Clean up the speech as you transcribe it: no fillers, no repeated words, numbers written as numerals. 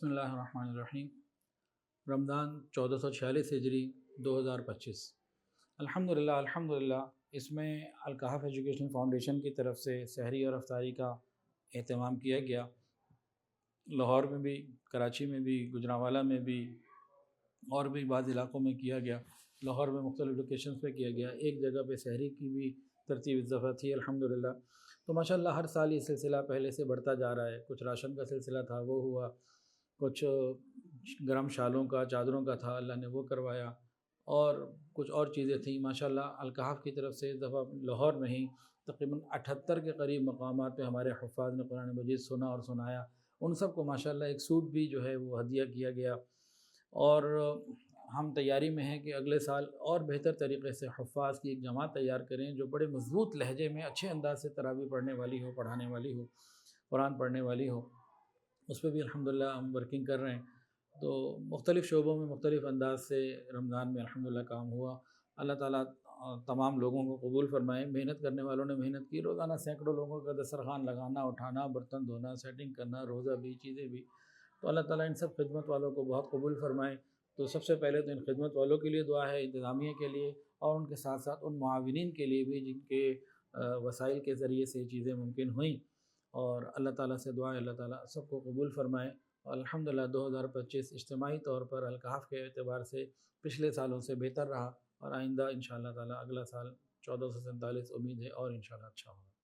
بسم اللہ الرحمن الرحیم۔ رمضان 1446 ہجری 2025۔ الحمدللہ اس میں الکہف ایجوکیشن فاؤنڈیشن کی طرف سے سحری اور افطاری کا اہتمام کیا گیا۔ لاہور میں بھی، کراچی میں بھی، گجرانوالہ میں بھی اور بھی بعض علاقوں میں کیا گیا۔ لاہور میں مختلف لوکیشنز پہ کیا گیا۔ ایک جگہ پہ سحری کی بھی ترتیب اس دفعہ تھی الحمدللہ۔ تو ماشاءاللہ ہر سال یہ سلسلہ پہلے سے بڑھتا جا رہا ہے۔ کچھ راشن کا سلسلہ تھا وہ ہوا، کچھ گرم شالوں کا، چادروں کا تھا، اللہ نے وہ کروایا، اور کچھ اور چیزیں تھیں۔ ماشاءاللہ الکہف کی طرف سے اس دفعہ لاہور میں ہی تقریباً 78 کے قریب مقامات پہ ہمارے حفاظ نے قرآن مجید سنا اور سنایا۔ ان سب کو ماشاءاللہ ایک سوٹ بھی جو ہے وہ ہدیہ کیا گیا، اور ہم تیاری میں ہیں کہ اگلے سال اور بہتر طریقے سے حفاظ کی ایک جماعت تیار کریں جو بڑے مضبوط لہجے میں اچھے انداز سے تراویح پڑھنے والی ہو، پڑھانے والی ہو، قرآن پڑھنے والی ہو۔ اس پہ بھی الحمدللہ ہم ورکنگ کر رہے ہیں۔ تو مختلف شعبوں میں مختلف انداز سے رمضان میں الحمدللہ کام ہوا۔ اللہ تعالیٰ تمام لوگوں کو قبول فرمائے۔ محنت کرنے والوں نے محنت کی، روزانہ سینکڑوں لوگوں کا دسترخوان لگانا، اٹھانا، برتن دھونا، سیٹنگ کرنا، روزہ بھی، چیزیں بھی۔ تو اللہ تعالیٰ ان سب خدمت والوں کو بہت قبول فرمائے۔ تو سب سے پہلے تو ان خدمت والوں کے لیے دعا ہے، انتظامیہ کے لیے، اور ان کے ساتھ ساتھ ان معاونین کے لیے بھی جن کے وسائل کے ذریعے سے یہ چیزیں ممکن ہوئیں۔ اور اللہ تعالیٰ سے دعا ہے اللہ تعالیٰ سب کو قبول فرمائے۔ اور الحمدللہ 2025 اجتماعی طور پر الکہف کے اعتبار سے پچھلے سالوں سے بہتر رہا، اور آئندہ انشاءاللہ تعالیٰ اگلا سال 1447 امید ہے اور انشاءاللہ اچھا ہوگا۔